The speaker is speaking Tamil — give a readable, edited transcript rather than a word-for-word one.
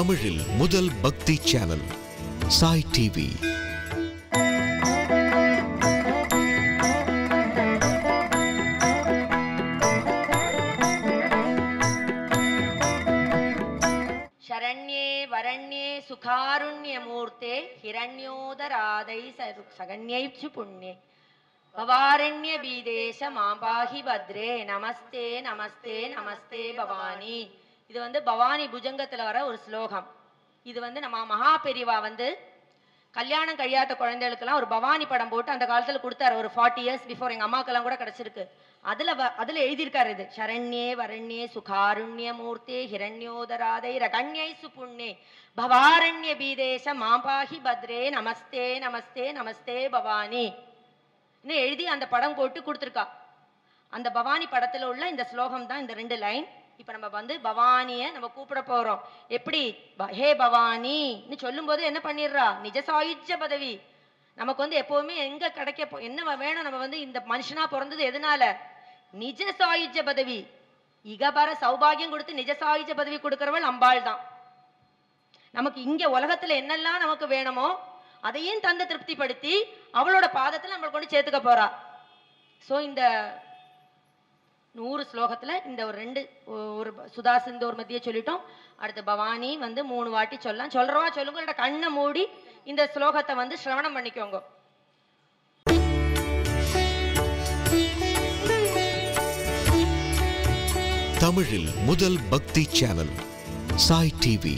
தமிழில் முதல் பக்தி சேனல் சாய் டிவி. शरण्ये वरण्ये सुखारुण्यमूर्ते हिरण्योदरादै सगण्यैषु पुण्ये भवारण्य बीदेश मापाहि भद्रे नमस्ते नमस्ते नमस्ते भवानी. இது வந்து பவானி புஜங்கத்தில் வர ஒரு ஸ்லோகம். இது வந்து நம்ம மகாபெரிவா வந்து கல்யாணம் கழியாத குழந்தைகளுக்கெல்லாம் ஒரு பவானி படம் போட்டு அந்த காலத்தில் கொடுத்தாரு. ஒரு 40 years பிஃபோர் எங்கள் அம்மாக்கெல்லாம் கூட கிடச்சிருக்கு. அதில் எழுதியிருக்காரு இது. சரண்யே வரண்யே சுகாருண்ய மூர்த்தே ஹிரண்யோதராதை ரகண்யை சுப்புண்ணே பவாரண்ய பீதேச மாபாஹி பத்ரே நமஸ்தே நமஸ்தே நமஸ்தே பவானி எழுதி அந்த படம் போட்டு கொடுத்துருக்கா. அந்த பவானி படத்தில் உள்ள இந்த ஸ்லோகம் தான் இந்த 2 லைன். இப்போ நம்ம வந்து பவானியை நம்ம கூப்பிட போகிறோம். எப்படி ஹே பவானின்னு சொல்லும்போது என்ன பண்ணிடுறா, நிஜ சாயுஜ்ய பதவி நமக்கு வந்து எப்போவுமே எங்கே கிடைக்க என்ன வேணும், நம்ம வந்து இந்த மனுஷனாக பிறந்தது எதனால, நிஜ சாயுஜ்ய பதவி. இகபர சௌபாகியம் கொடுத்து நிஜ சாயுஜ்ய பதவி கொடுக்குறவள் அம்பாள் தான். நமக்கு இங்கே உலகத்தில் என்னெல்லாம் நமக்கு வேணுமோ அதையும் தந்து திருப்திப்படுத்தி அவளோட பாதத்தில் நம்மளை கொண்டு சேர்த்துக்க போறா. ஸோ இந்த 100 ஸ்லோகத்தில் இந்த ஒரு சுதா சிந்து ஒரு மத்திய சொல்லிட்டோம். அடுத்து பவானி வந்து 3 வாட்டி சொல்லலாம். சொல்றவா சொல்லுங்க, கண்ணை மூடி இந்த ஸ்லோகத்தை வந்து சிரவணம் பண்ணிக்கோங்க. தமிழில் முதல் பக்தி சேனல் சாய் டிவி.